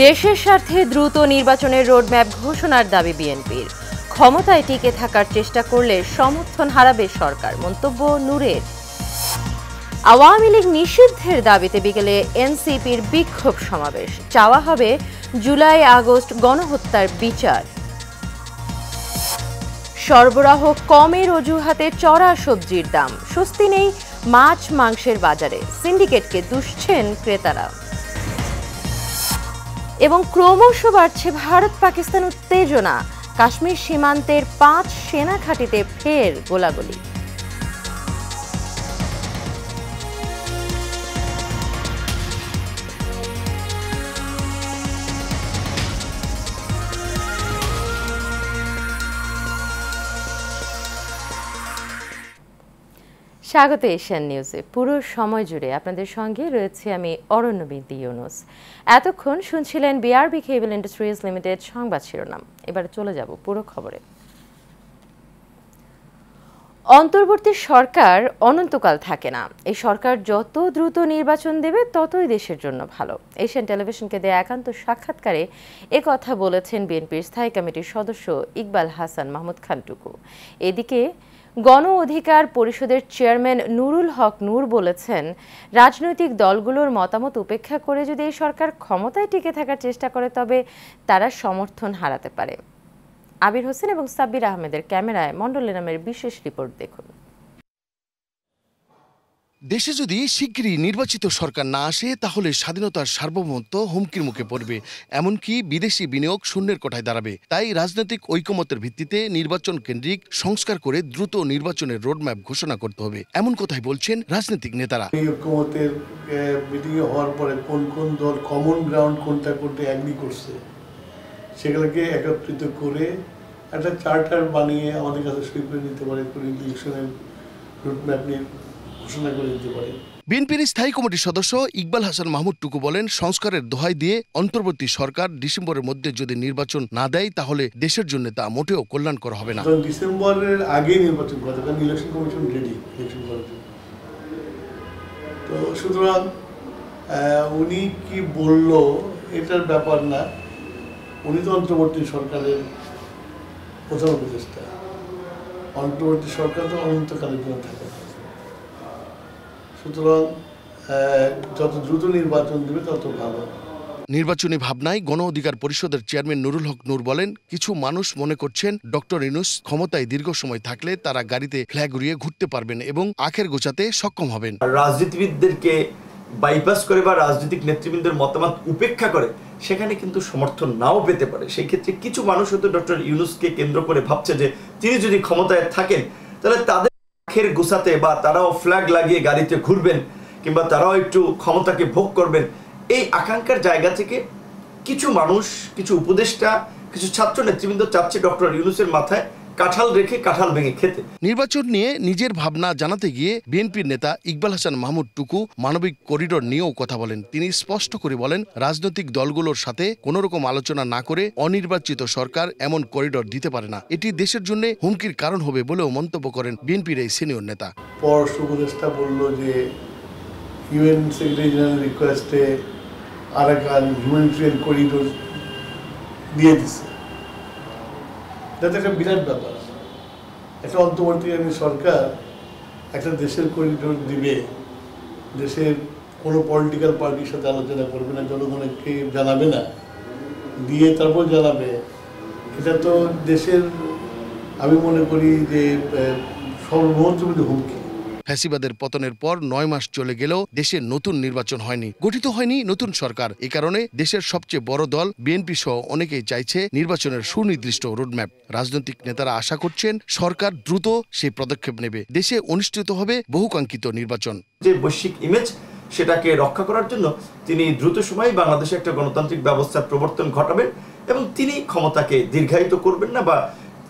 দেশের স্বার্থে দ্রুত নির্বাচনের রোডম্যাপ ঘোষণার দাবি বিএনপির। ক্ষমতায় টিকে থাকার চেষ্টা করলে সমর্থন হারাবে সরকার, মন্তব্য নূরের। আওয়ামী লীগ নিষিদ্ধের দাবিতে বিকেলে এনসিপির বিক্ষোভ সমাবেশ, চাওয়া হবে জুলাই আগস্ট গণহত্যার বিচার। সরবরাহ কমের অজুহাতে চড়া সবজির দাম, স্বস্তি নেই মাছ মাংসের বাজারে, সিন্ডিকেটকে দুষছেন ক্রেতারা। এবং ক্রমশ বাড়ছে ভারত পাকিস্তান উত্তেজনা, কাশ্মীর সীমান্তের 5 সেনা ঘাঁটিতে ফের গোলাগুলি। স্বাগত এশিয়ান নিউজে। পুরো সময় জুড়ে আপনাদের সঙ্গে রয়েছে আমি অরণ্যবিদ্যা ইউনুস। এতক্ষণ শুনছিলেন বিআরবি কেবল ইন্ডাস্ট্রিজ লিমিটেড সংবাদ শিরোনাম। এবারে চলে যাব পুরো খবরে। অন্তর্বর্তী সরকার অনন্তকাল থাকে না। এই সরকার যত দ্রুত নির্বাচন দেবে ততই দেশের জন্য ভালো। এশিয়ান টেলিভিশনকে দেয়া একান্ত সাক্ষাৎকারে কথা বলেছেন বিএনপির স্থায়ী কমিটির সদস্য ইকবাল হাসান মাহমুদ খান টুকু। এদিকে গণ অধিকার পরিষদের চেয়ারম্যান নুরুল হক নূর বলেছেন, রাজনৈতিক দলগুলোর মতামত উপেক্ষা করে যদি এই সরকার ক্ষমতায় টিকে থাকার চেষ্টা করে তবে তারা সমর্থন হারাতে পারে। আবির হোসেন এবং সাব্বির আহমেদের ক্যামেরায় মণ্ডল নামের বিশেষ রিপোর্ট দেখুন। দেশে যদি শিগগিরই নির্বাচিত সরকার না আসে তাহলে স্বাধীনতার সার্বভৌমত্ব হুমকির মুখে পড়বে, এমনকি বিদেশি বিনিয়োগ শূন্যের কোঠায় দাঁড়াবে। তাই রাজনৈতিক ঐকমত্যের ভিত্তিতে নির্বাচন কেন্দ্রিক সংস্কার করে দ্রুত নির্বাচনের রোডম্যাপ ঘোষণা করতে হবে, এমন কথাই বলছেন রাজনৈতিক নেতারা। ঐকমত্যের মিটিং হওয়ার পরে কোন কোন দল কমন গ্রাউন্ড কোনটা করতে অ্যাগ্রি করছে সেগুলোকে একত্রিত করে একটা চার্টার বানিয়ে আমাদের কাছে সই করে নিতে পারে, ইলেকশনের রুটম্যাপ নিয়ে ঘোষণা করে দিতে পারে। বিএনপির স্থায়ী কমিটির সদস্য ইকবাল হাসান মাহমুদ টুকু বলেন, সংস্কারের দোহাই দিয়ে অন্তর্বর্তী সরকার ডিসেম্বরের মধ্যে যদি নির্বাচন না দেয় তাহলে দেশের জন্য তা মোটেও কল্যাণকর হবে না। ডিসেম্বরের আগেই নির্বাচন করতে, কারণ ইলেকশন কমিশন রেডি ইলেকশন করার জন্য। তো সুতরাং উনি কি বলল এটার ব্যাপার না, উনি তো অন্তর্বর্তী সরকারের প্রধান উপদেষ্টা। অন্তর্বর্তী সরকার তো অনন্তকালের জন্য থাকে, সুতরাং যত দ্রুত নির্বাচন দেবে তত ভালো। নির্বাচনী ভাবনায় গণ অধিকার পরিষদের চেয়ারম্যান নুরুল হক নূর বলেন, কিছু মানুষ মনে করছেন ডক্টর ইউনূস ক্ষমতায় দীর্ঘ সময় থাকলে তারা গাড়িতে ফ্ল্যাগ উড়িয়ে ঘুরতে পারবেন এবং আখের গোছাতে সক্ষম হবেন। রাজনীতিবিদদেরকে বাইপাস করে বা রাজনৈতিক নেতৃবৃন্দের মতামত উপেক্ষা করে সেখানে কিন্তু সমর্থন নাও পেতে পারে। সেই ক্ষেত্রে কিছু মানুষ হয়তো ডক্টর ইউনূসকে কেন্দ্র করে ভাবছে যে তিনি যদি ক্ষমতায় থাকেন তাহলে তাদের আখের গোছাতে বা তারাও ফ্ল্যাগ লাগিয়ে গাড়িতে ঘুরবেন কিংবা তারাও একটু ক্ষমতাকে ভোগ করবেন, এই আকাঙ্ক্ষার জায়গা থেকে কিছু মানুষ, কিছু উপদেষ্টা, কিছু ছাত্র নেতৃবৃন্দ চাচ্ছে ডক্টর ইউনূসের মাথায় কাঁঠাল রেখে কাঁঠাল ভেঙে খেতে। নির্বাচন নিয়ে নিজের ভাবনা জানাতে গিয়ে বিএনপির নেতা ইকবাল হাসান মাহমুদ টুকু মানবিক করিডোর নিয়েও কথা বলেন। তিনি স্পষ্ট করে বলেন, রাজনৈতিক দলগুলোর সাথে কোনো রকম আলোচনা না করে অনির্বাচিত সরকার এমন করিডোর দিতে পারে না, এটি দেশের জন্য হুমকির কারণ হবে বলেও মন্তব্য করেন বিএনপির এই সিনিয়র নেতা। পররাষ্ট্র উপদেষ্টা বলল যে ইউএন সেক্রেটারি জেনারেল রিকোয়েস্টে আরাকান হিউম্যানিটেরিয়ান করিডোর দিয়ে দিচ্ছে। এটা একটা বিরাট ব্যাপার। একটা অন্তর্বর্তীকালীন সরকার একটা দেশের করিডোর দিবে, দেশের কোনো পলিটিক্যাল পার্টির সাথে আলোচনা করবে না, জনগণকে জানাবে না, দিয়ে তারপর জানাবে। এটা তো দেশের, আমি মনে করি যে সর্বমোট হুমকি। ফ্যাসিবাদের পতনের পর 9 মাস চলে গেলেও দেশে নতুন নির্বাচন হয়নি, গঠিত হয়নি নতুন সরকার। এ কারণে দেশের সবচেয়ে বড় দল বিএনপি সহ অনেকেই চাইছে নির্বাচনের সুনির্দিষ্ট রোডম্যাপ। রাজনৈতিক নেতারা আশা করছেন সরকার দ্রুত সেই পদক্ষেপ নেবে, দেশে অনুষ্ঠিত হবে বহুকাঙ্ক্ষিত নির্বাচন। যে বৈশ্বিক ইমেজ সেটাকে রক্ষা করার জন্য তিনি দ্রুত সময়ে বাংলাদেশে একটা গণতান্ত্রিক ব্যবস্থার প্রবর্তন ঘটাবেন এবং তিনি ক্ষমতাকে দীর্ঘায়িত করবেন না বা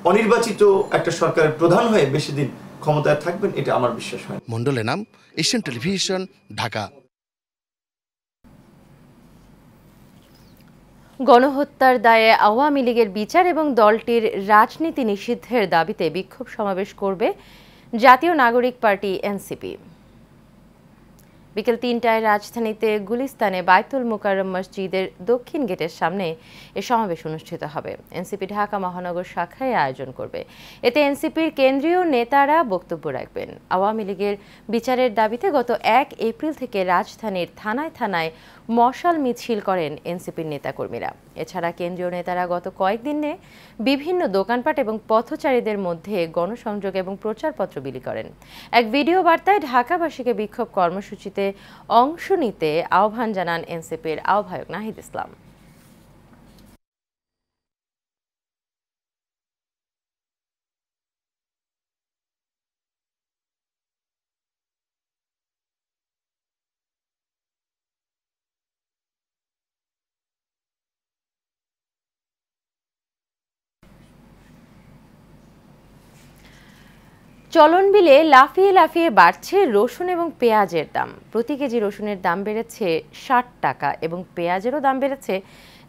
অনির্বাচিত একটা সরকারের প্রধান হয়ে বেশি দিন ক্ষমতায় থাকবেন, এটা আমার বিশ্বাস হয়। মণ্ডল নাম, এশিয়ান টেলিভিশন, ঢাকা। গণহত্যার দায়ে আওয়ামী লীগের বিচার এবং দলটির রাজনীতি নিষিদ্ধের দাবিতে বিক্ষোভ সমাবেশ করবে জাতীয় নাগরিক পার্টি এনসিপি। বিকেল ৩টায় রাজধানীতে গুলিস্তানে বায়তুল মোকাররম মসজিদের দক্ষিণ গেটের সামনে এ সমাবেশ অনুষ্ঠিত হবে। এনসিপি ঢাকা মহানগর শাখায় আয়োজন করবে। এতে এনসিপির কেন্দ্রীয় নেতারা বক্তব্য রাখবেন। আওয়ামী লীগের বিচারের দাবিতে গত ১ এপ্রিল থেকে রাজধানীর থানায় থানায় মশাল মিছিল করেন এনসিপির নেতাকর্মীরা। এছাড়া কেন্দ্রীয় নেতারা গত কয়েকদিনে বিভিন্ন দোকানপাট এবং পথচারীদের মধ্যে গণসংযোগ এবং প্রচারপত্র বিলি করেন। এক ভিডিও বার্তায় ঢাকাবাসীকে বিক্ষোভ কর্মসূচিতে অংশ নিতে আহ্বান জানান এনসিপির আহ্বায়ক নাহিদ ইসলাম। চলন বিলে লাফিয়ে লাফিয়ে বাড়ছে রসুন এবং পেঁয়াজের দাম। প্রতি কেজি রসুনের দাম বেড়েছে ৬০ টাকা এবং পেঁয়াজেরও দাম বেড়েছে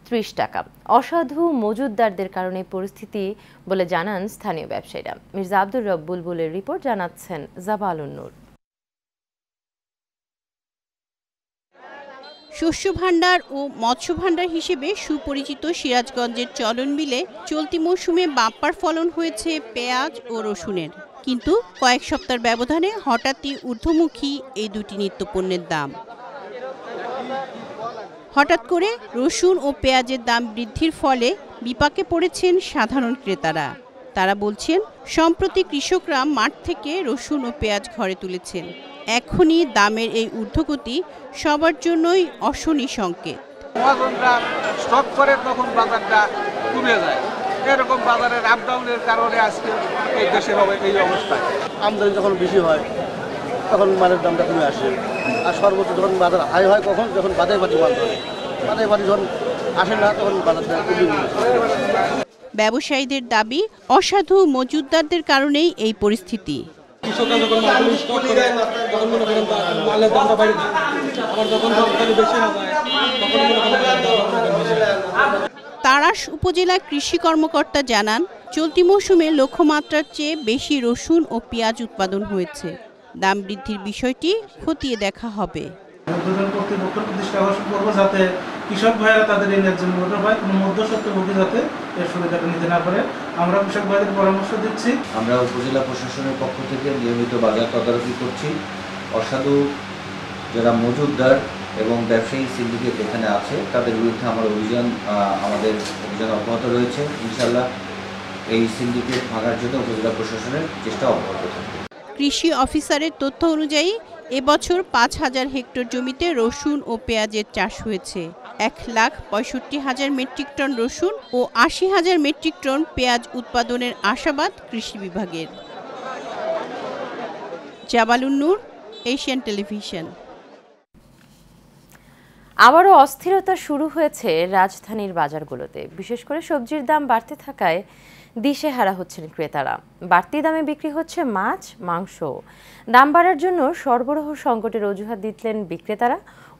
৩০ টাকা। অসাধু মজুতদারদের কারণে পরিস্থিতি বলে জানান স্থানীয় ব্যবসায়ীরা। মির্জা আব্দুর রব বুলবুলের রিপোর্ট, জানাচ্ছেন জাবালুন নূর। শস্য ভাণ্ডার ও মৎস্য ভাণ্ডার হিসেবে সুপরিচিত সিরাজগঞ্জের চলন বিলে চলতি মৌসুমে বাম্পার ফলন হয়েছে পেঁয়াজ ও রসুনের, কিন্তু কয়েক সপ্তাহের ব্যবধানে হঠাৎই ঊর্ধ্বমুখী এই দুটি নিত্যপণ্যের দাম। হঠাৎ করে রসুন ও পেঁয়াজের দাম বৃদ্ধির ফলে বিপাকে পড়েছেন সাধারণ ক্রেতারা। তারা বলছেন, সম্প্রতি কৃষকরা মাঠ থেকে রসুন ও পেঁয়াজ ঘরে তুলেছেন। এখনই দামের এই ঊর্ধ্বগতি সবার জন্যই অশনি সংকেত। স্টক করে তখন বাজারটা কমে যায়, এরকম বাজারের আপ ডাউনের কারণে আজকে এই দেশের এই অবস্থা। আমদানি যখন বেশি হয় তখন মালের দামটা কমে আসে, আর সর্বোচ্চ যখন বাজার হাই হয় কখন, যখন বাজার বাড়ি বন্ধ হয়, বাজার বাড়ি যখন আসে না তখন বাজারটা কমে যায়। ব্যবসায়ীদের দাবি, অসাধু মজুতদারদের কারণেই এই পরিস্থিতি। কৃষকরা যখন মালগুলো স্টক করে তখন মনে করেন মালের দামটা বাইরে যায়, আবার যখন রপ্তানি বেশি হয় তখন মনে করেন। তাড়াশ উপজেলা কৃষি কর্মকর্তা জানান, চলতি মৌসুমে লক্ষ্যমাত্রার চেয়ে বেশি রসুন ও পেঁয়াজ উৎপাদন হয়েছে। দাম বৃদ্ধির বিষয়টি খতিয়ে দেখা হবে। কর্তৃপক্ষ প্রতিষ্ঠা করবো যাতে কৃষক ভাইয়েরা তাদের এই ন্যায্য মূল্যটা পায়, কোনো মধ্যস্বত্বভোগী যাতে এর সুবিধাটা নিতে না পারে আমরা কৃষক ভাইদের পরামর্শ দিচ্ছি। আমরা উপজেলা প্রশাসনের পক্ষ থেকে নিয়মিত বাজার তদারকি করছি। অসাধু যারা মজুতদার এবং ব্যবসায়ী সিন্ডিকেট এখানে আছে তাদের বিরুদ্ধে আমাদের অভিযান অব্যাহত রয়েছে। ইনশাআল্লাহ এই সিন্ডিকেট ভাঙার জন্য উপজেলা প্রশাসনের চেষ্টা অব্যাহত থাকবে। কৃষি অফিসারের তথ্য অনুযায়ী এবছর ৫,০০০ হেক্টর জমিতে রসুন ও পেঁয়াজের চাষ হয়েছে। ১,৬৫,০০০ মেট্রিক টন রসুন ও ৮০,০০০ মেট্রিক টন পেঁয়াজ উৎপাদনের আশাবাদ কৃষি বিভাগের। জাবালুন নূর, এশিয়ান টেলিভিশন। আবারও অস্থিরতা শুরু হয়েছে রাজধানীর বাজারগুলোতে। বিশেষ করে সবজির দাম বাড়তে থাকায় দিশেহারা হচ্ছেন ক্রেতারা। বাড়তি দামে বিক্রি হচ্ছে মাছ, মাংস। দাম বাড়ার জন্য সরবরাহ সংকটের অজুহাত দিচ্ছেন বিক্রেতারা।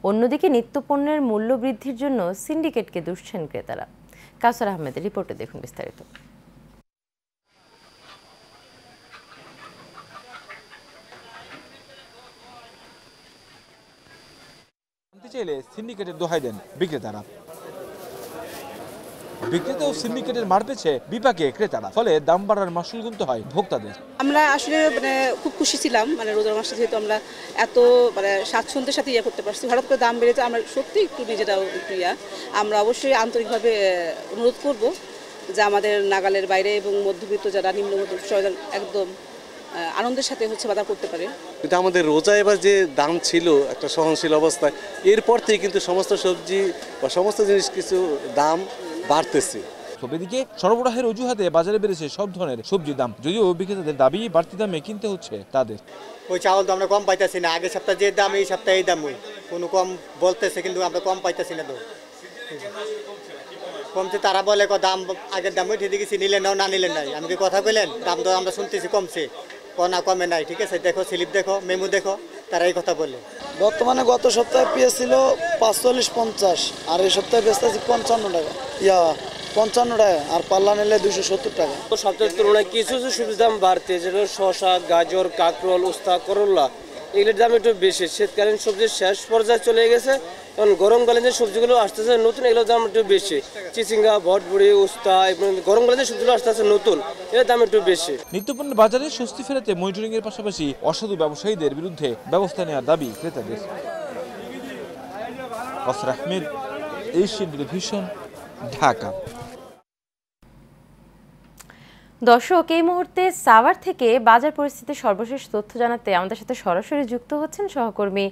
অন্যদিকে নিত্যপণ্যের মূল্য বৃদ্ধির জন্য সিন্ডিকেটকে দুষছেন ক্রেতারা। কাউসার আহমেদের রিপোর্টে দেখুন বিস্তারিত। চাইলে সিন্ডিকেটের দোহাই দেন বিক্রেতারা। বিক্রেতা ও সিন্ডিকেটের মার পেছে বিপাকে ক্রেতারা, ফলে দাম বাড়ার মাসুল গুনতে হয় ভোক্তাদের। আমরা আসলে খুব খুশি ছিলাম, রোজার মাসে যেহেতু আমরা এত স্বাচ্ছন্দ্যের সাথে করতে পারছি। হঠাৎ করে দাম বেড়েছে, আমরা সত্যি একটু নিজেরাও একটু আমরা অবশ্যই আন্তরিকভাবে অনুরোধ করব যে আমাদের নাগালের বাইরে এবং মধ্যবিত্ত যারা নিম্ন মধ্যবিত্ত একদম আনন্দের সাথে বাজার করতে পারে। কিন্তু আমাদের রোজা এবার যে দাম ছিল একটা সহনশীল অবস্থায়, এরপর থেকে কিন্তু সমস্ত সবজি বা সমস্ত জিনিস কিছু দাম বাড়তেছে। এদিকে সরবরাহের অজুহাতে বাজারে বেড়েছে সব ধরনের সবজির দাম, যদিও বিক্রেতাদের দাবি বাড়তি দামে কিনতে হচ্ছে তাদের। ওই চাউল তো আমরা কম পাইতেছি না, আগের সপ্তাহে যে দাম এই সপ্তাহে এই দাম, ওই কোনো কম বলতেছে কিন্তু আমরা কম পাইতেছি না। তো কমছে, তারা বলে দাম আগের দাম ওই ঠিক আছে, নিলেন নাও না নিলেন নাই। আমি কি কথা বললেন, দাম তো আমরা শুনতেছি কমছে, না কমে নাই। ঠিক আছে, দেখো স্লিপ দেখো, মেমু দেখো, তারা এই কথা বলে। বর্তমানে গত সপ্তাহে পেঁয়াজ ছিল ৪৫-৫০, আর এই সপ্তাহে বেচতেছি ৫৫ টাকা, ৫৫ টাকা, আর পাল্লা নিলে ২৭০ টাকা। সপ্তাহের তুলনায় কিছু সবজির দাম বাড়তে, যেটা শসা, গাজর, কাঁকরোল, উস্তা, করল্লা, এগুলোর দাম একটু বেশি। শীতকালীন সবজির শেষ পর্যায়ে চলে গেছে, কারণ গরমকালীন যে সবজিগুলো আসতেছে নতুন, এগুলোর দাম একটু বেশি। চিচিঙ্গা, ভটভুড়ি, উস্তা, গরমকালীন যে সবজিগুলো আসতেছে নতুন, এর দাম একটু বেশি। নিত্যপণ্যের বাজারে স্বস্তি ফেরাতে মনিটরিং এর পাশাপাশি অসাধু ব্যবসায়ীদের বিরুদ্ধে ব্যবস্থা নেওয়ার দাবি ক্রেতাদের। কাউসার আহমেদ, এশিয়ান টেলিভিশন, ঢাকা। দর্শক, এই মুহূর্তে সাভার থেকে বাজার পরিস্থিতির সর্বশেষ তথ্য জানাতে আমাদের সাথে সরাসরি যুক্ত হচ্ছেন সহকর্মী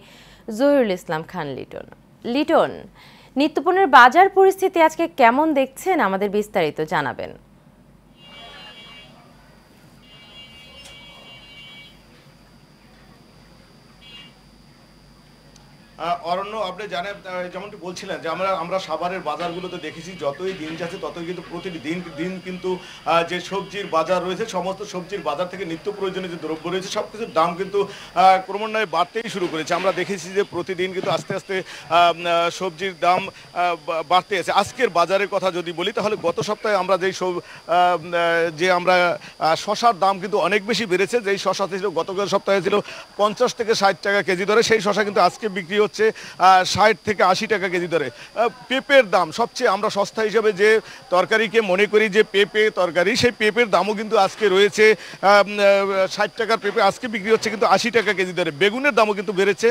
জহিরুল ইসলাম খান লিটন। লিটন, নিত্যপণ্যের বাজার পরিস্থিতি আজকে কেমন দেখছেন, আমাদের বিস্তারিত জানাবেন। অরণ্য, আপনি জানেন যেমনটি বলছিলেন যে আমরা সাভারের বাজারগুলোতে দেখেছি যতই দিন যাচ্ছে ততই কিন্তু প্রতিটি দিন কিন্তু যে সবজির বাজার রয়েছে, সমস্ত সবজির বাজার থেকে নিত্য প্রয়োজনীয় যে দ্রব্য রয়েছে সব কিছুর দাম কিন্তু ক্রমান্বয়ে বাড়তেই শুরু করেছে। আমরা দেখেছি যে প্রতিদিন কিন্তু আস্তে আস্তে সবজির দাম বাড়তে আছে। আজকের বাজারের কথা যদি বলি তাহলে গত সপ্তাহে আমরা আমরা শশার দাম কিন্তু অনেক বেশি বেড়েছে। যেই শশা ছিল গত সপ্তাহে ছিল 50 থেকে 60 টাকা কেজি দরে, সেই শশা কিন্তু আজকে বিক্রি হচ্ছে 60 থেকে 80 টাকা কেজি দরে। পেঁপের দাম সবচেয়ে আমরা সস্তা হিসেবে যে তরকারিকে মনে করি যে পেঁপে তরকারি, সেই পেঁপের দামও কিন্তু আজকে রয়েছে 60 টাকার পেঁপে আজকে বিক্রি হচ্ছে কিন্তু 80 টাকা কেজি দরে। বেগুনের দামও কিন্তু বেড়েছে,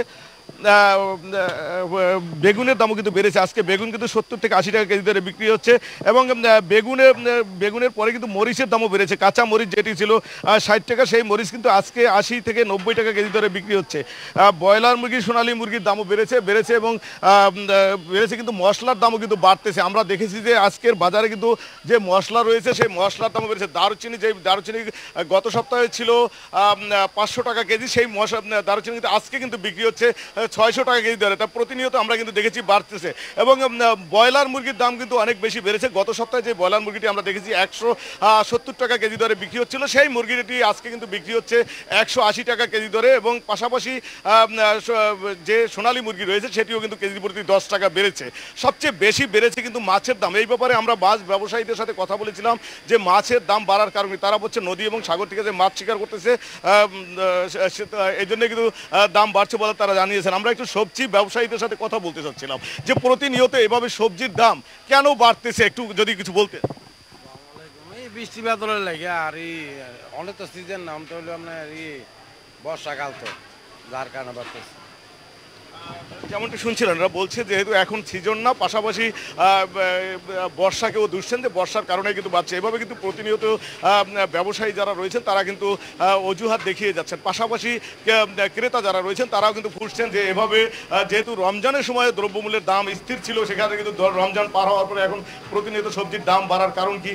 আজকে বেগুন কিন্তু 70 থেকে 80 টাকা কেজি দরে বিক্রি হচ্ছে। এবং বেগুনের পরে কিন্তু মরিচের দামও বেড়েছে। কাঁচা মরিচ যেটি ছিল 60 টাকা, সেই মরিচ কিন্তু আজকে 80 থেকে 90 টাকা কেজি দরে বিক্রি হচ্ছে। ব্রয়লার মুরগি, সোনালী মুরগির দামও বেড়েছে এবং বেড়েছে, কিন্তু মশলার দামও কিন্তু বাড়তেছে। আমরা দেখেছি যে আজকের বাজারে কিন্তু যে মশলা রয়েছে সেই মশলার দামও বেড়েছে। দারুচিনি গত সপ্তাহে ছিল 500 টাকা কেজি, সেই দারুচিনি কিন্তু আজকে কিন্তু বিক্রি হচ্ছে 600 টাকা কেজি দরে। তা প্রতিনিয়ত আমরা কিন্তু দেখেছি বাড়তেছে। এবং ব্রয়লার মুরগির দাম কিন্তু অনেক বেশি বেড়েছে। গত সপ্তাহে যে ব্রয়লার মুরগিটি আমরা দেখেছি 170 টাকা কেজি দরে বিক্রি হচ্ছিল, সেই মুরগিটি আজকে কিন্তু বিক্রি হচ্ছে 180 টাকা কেজি দরে। এবং পাশাপাশি যে সোনালী মুরগি রয়েছে সেটিও কিন্তু কেজি প্রতি 10 টাকা বেড়েছে। সবচেয়ে বেশি বেড়েছে কিন্তু মাছের দাম। এই ব্যাপারে আমরা মাছ ব্যবসায়ীদের সাথে কথা বলেছিলাম যে মাছের দাম বাড়ার কারণে তারা বলছে নদী এবং সাগর থেকে যে মাছ শিকার করতেছে এই জন্য কিন্তু দাম বাড়ছে বলে তারা জানিয়েছেন। আমরা একটু সবজি ব্যবসায়ীদের সাথে কথা বলতে চাচ্ছিলাম যে প্রতিনিয়ত এভাবে সবজির দাম কেন বাড়তেছে, একটু যদি কিছু বলতে। এই বৃষ্টি বাদলের লাগে আর অনেক তো সিজন নামটা হলো আপনার বর্ষাকাল, তো যার কারণে বাড়তেছে। যেমনটি শুনছিলেন ওরা বলছে যেহেতু এখন সিজন না, পাশাপাশি বর্ষাকেও দুষছেন যে বর্ষার কারণে কিন্তু বাড়ছে। এভাবে কিন্তু প্রতিনিয়ত ব্যবসায়ী যারা রয়েছেন তারা কিন্তু অজুহাত দেখিয়ে যাচ্ছেন। পাশাপাশি ক্রেতা যারা রয়েছেন তারাও কিন্তু ফুটছেন যে এভাবে যেহেতু রমজানের সময় দ্রব্যমূল্যের দাম স্থির ছিল, সেখানে কিন্তু রমজান পার হওয়ার পরে এখন প্রতিনিয়ত সবজির দাম বাড়ার কারণ কি,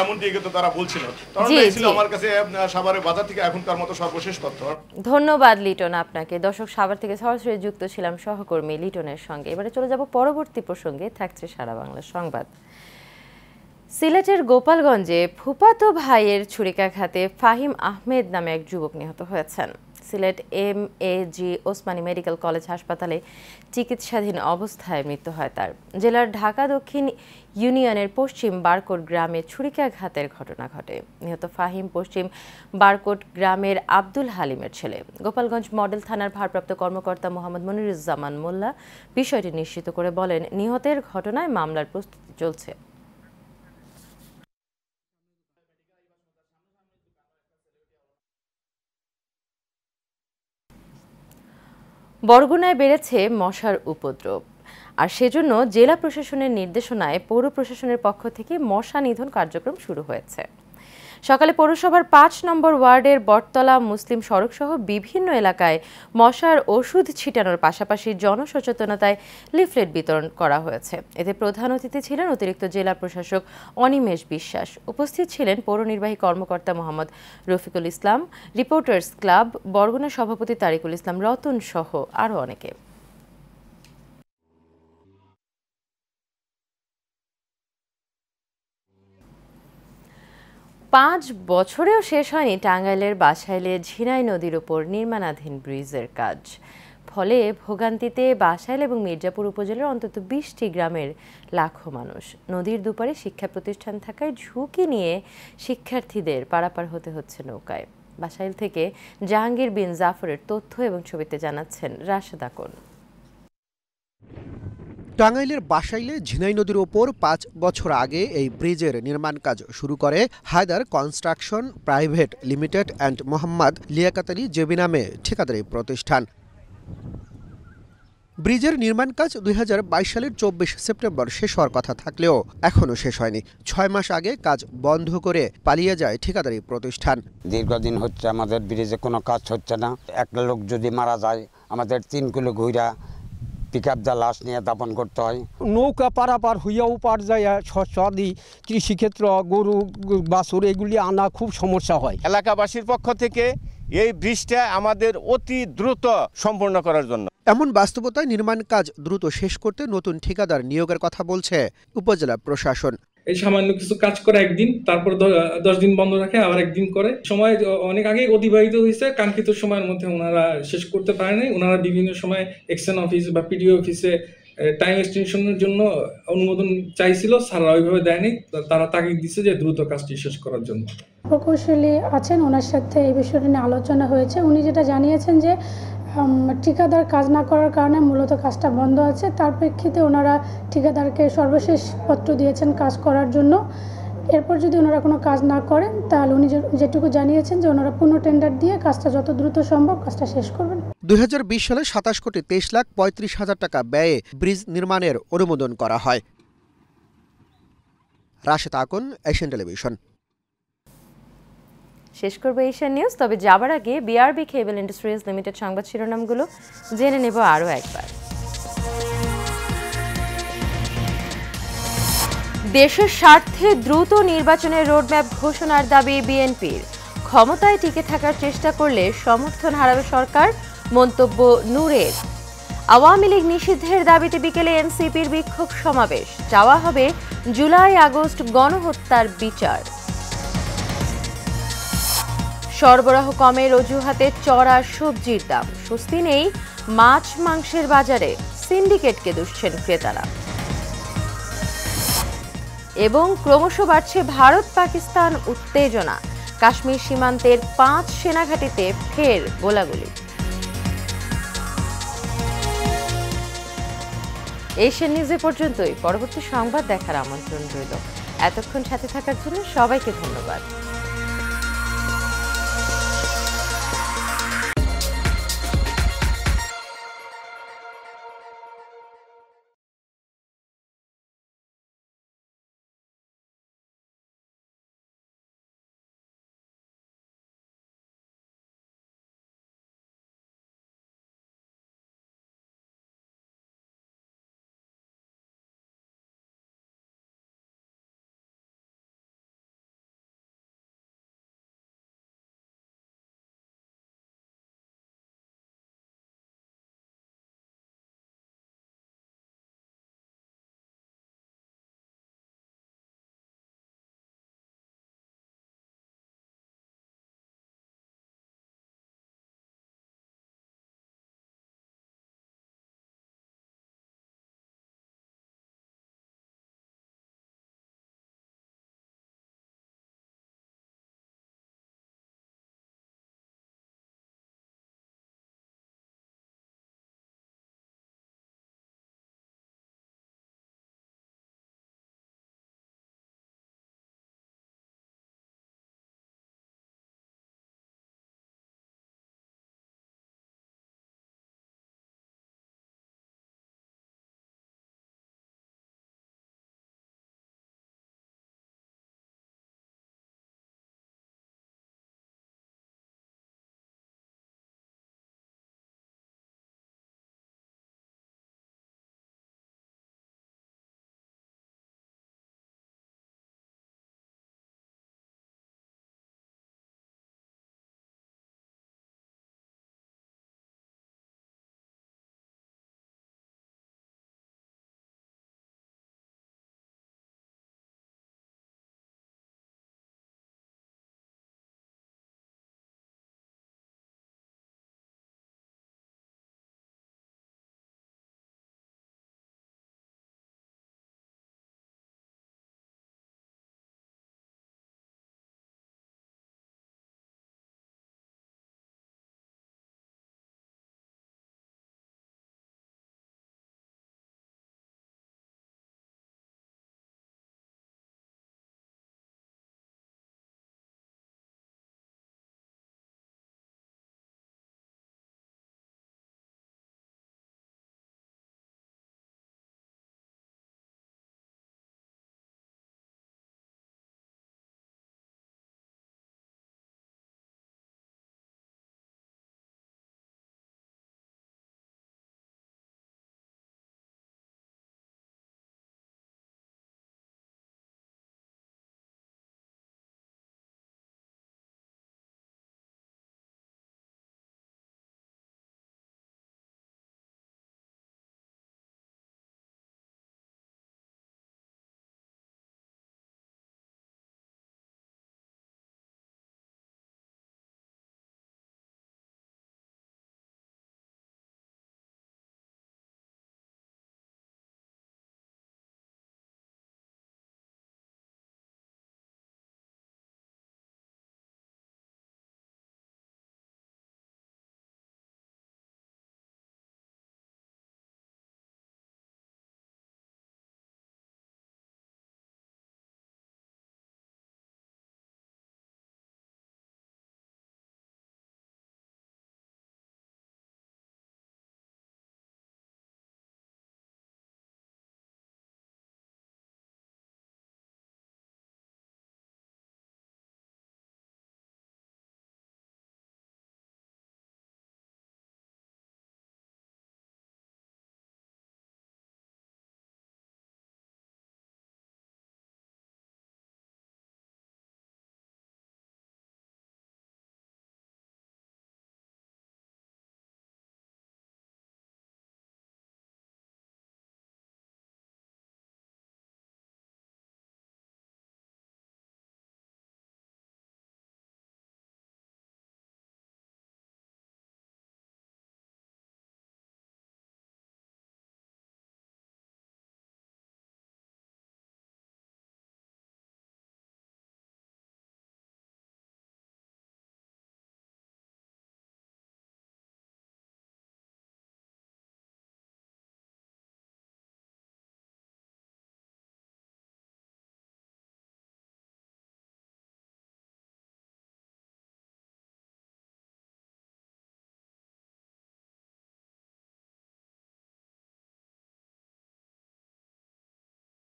এমনটি কিন্তু তারা বলছিলেন। কারণ এই ছিল আমার কাছে সাভারের বাজার থেকে এখনকার মতো সর্বশেষ তথ্য। ধন্যবাদ লিটন আপনাকে। দর্শক, সাভার থেকে সরাসরি যুক্ত ছিলাম সহকর্মী লিটনের সঙ্গে। এবারে চলে যাব পরবর্তী প্রসঙ্গে, থাকছে সারা বাংলা সংবাদ। সিলেটের গোপালগঞ্জে ফুফাতো ভাইয়ের ছুরিকাঘাতে ফাহিম আহমেদ নামে এক যুবক নিহত হয়েছেন। Sylhet MAG Osmani medical college হাসপাতালে চিকিৎসাধীন অবস্থায় মৃত্যু হয় তার। জেলার ঢাকা দক্ষিণ ইউনিয়নের পশ্চিম বারকোট গ্রামে ছুরিকাঘাতের ঘটনা ঘটে। নিহত ফাহিম পশ্চিম বারকোট গ্রামের আব্দুল হালিমের ছেলে। গোপালগঞ্জ মডেল থানার ভারপ্রাপ্ত কর্মকর্তা মোহাম্মদ মনিরুজ্জামান মোল্লা বিষয়টি নিশ্চিত করে বলেন, নিহতের ঘটনায় মামলার প্রস্তুতি চলছে। বরগুনায় বেড়েছে মশার উপদ্রব, আর সেজন্য জেলা প্রশাসনের নির্দেশনায় পৌর প্রশাসনের পক্ষ থেকে মশা নিধন কার্যক্রম শুরু হয়েছে। সকালে পৌরসভার 5 নম্বর ওয়ার্ডের বটতলা মুসলিম সড়ক সহ বিভিন্ন এলাকায় মশার ওষুধ ছিটানোর পাশাপাশি জনসচেতনতায় লিফলেট বিতরণ করা হয়েছে। এতে প্রধান অতিথি ছিলেন অতিরিক্ত জেলা প্রশাসক অনিমেষ বিশ্বাস। উপস্থিত ছিলেন পৌর নির্বাহী কর্মকর্তা মোহাম্মদ রফিকুল ইসলাম, রিপোর্টার্স ক্লাব বরগুনা সভাপতি তারিকুল ইসলাম রতন সহ আরও অনেকে। 5 বছরেও শেষ হয়নি টাঙ্গাইলের বাসাইলে ঝিনাই নদীর উপর নির্মাণাধীন ব্রিজের কাজ। ফলে ভোগান্তিতে বাসাইল এবং মির্জাপুর উপজেলার অন্তত 20টি গ্রামের লাখো মানুষ। নদীর দুপারে শিক্ষা প্রতিষ্ঠান থাকায় ঝুঁকি নিয়ে শিক্ষার্থীদের পারাপার হতে হচ্ছে নৌকায়। বাসাইল থেকে জাহাঙ্গীর বিন জাফরের তথ্য এবং ছবিতে জানাচ্ছেন রাশেদ আকন। টাঙ্গাইলের বাসাইলে ঝিনাই নদীর ওপর ৫ বছর আগে এই ব্রিজের নির্মাণ কাজ শুরু করে Haider construction private limited and Mohammad Liaquat Ali JV নামে ঠিকাদারি প্রতিষ্ঠান। ব্রিজের নির্মাণ কাজ ২০২২ সালের ২৪ সেপ্টেম্বর শেষ হওয়ার কথা থাকলেও এখনও শেষ হয়নি। ৬ মাস আগে কাজ বন্ধ করে পালিয়ে যায় ঠিকাদারি প্রতিষ্ঠান। দীর্ঘদিন হচ্ছে আমাদের ব্রিজে কোনো কাজ হচ্ছে না। একটা লোক যদি মারা যায় আমাদের ৩ কিলো ঘুরা পিকআপ দা লাশ নিয়ে দাপন করতে হয়। নৌকা পারাপার হইয়াও পার যায় শস্যাদি কৃষিক্ষেত্র গরু বাছুর এগুলি আনা খুব সমস্যা হয়। এলাকাবাসীর পক্ষ থেকে এই ব্রিজটা আমাদের অতি দ্রুত সম্পূর্ণ করার জন্য। এমন বাস্তবতায় নির্মাণ কাজ দ্রুত শেষ করতে নতুন ঠিকাদার নিয়োগের কথা বলছে উপজেলা প্রশাসন। এই সামান্য কিছু কাজ করে একদিন, তারপর 10 দিন বন্ধ রাখে, আবার একদিন করে। সময় অনেক আগে অতিবাহিত হয়েছে, কাঙ্ক্ষিত সময়ের মধ্যে ওনারা শেষ করতে পারেনি। ওনারা বিভিন্ন সময় এক্সটেন অফিস বা পিডিও অফিসে টাইম এক্সটেনশনের জন্য অনুমোদন চাইছিল, স্যাররা ওইভাবে দেয়নি। তারা তাগিদ দিচ্ছে যে দ্রুত কাজটি শেষ করার জন্য। প্রকৌশলী আছেন, ওনার সাথে এই বিষয়টি নিয়ে আলোচনা হয়েছে। উনি যেটা জানিয়েছেন যে ঠিকাদার কাজ না করার কারণে মূলত কাজটা বন্ধ আছে। তার প্রেক্ষিতে ওনারা ঠিকাদারকে সর্বশেষ পত্র দিয়েছেন কাজ করার জন্য। এরপর যদি ওনারা কোনো কাজ না করেন তাহলে উনি যেটুকু জানিয়েছেন যে ওনারা পুনঃ টেন্ডার দিয়ে কাজটা যত দ্রুত সম্ভব কাজটা শেষ করবেন। ২০২০ সালে ২৭,২৩,০০০ টাকা ব্যয়ে ব্রিজ নির্মাণের অনুমোদন করা হয়। Rashed Akon, Asian television. শেষ করবো এশিয়ান নিউজ, তবে যাবার আগে বিআরবি কেবল ইন্ডাস্ট্রিজ লিমিটেড সংবাদ শিরোনামগুলো জেনে নেব আরও একবার। দেশের স্বার্থে দ্রুত নির্বাচনের রোডম্যাপ ঘোষণার দাবি বিএনপির। ক্ষমতায় টিকে থাকার চেষ্টা করলে সমর্থন হারাবে সরকার, মন্তব্য নূরের। আওয়ামী লীগ নিষিদ্ধের দাবিতে বিকেলে এনসিপির বিক্ষোভ সমাবেশ, চাওয়া হবে জুলাই আগস্ট গণহত্যার বিচার। সরবরাহ কমের অজুহাতে চড়া সবজির দাম, স্বস্তি নেই মাছ মাংসের বাজারে, সিন্ডিকেটকে দুষছেন ক্রেতারা। এবং ক্রমশ বাড়ছে ভারত পাকিস্তান উত্তেজনা, কাশ্মীর সীমান্তের 5 সেনাঘাঁটিতে ফের গোলাগুলি। এশিয়ান নিউজে পর্যন্তই, পরবর্তী সংবাদ দেখার আমন্ত্রণ রইল। এতক্ষণ সাথে থাকার জন্য সবাইকে ধন্যবাদ।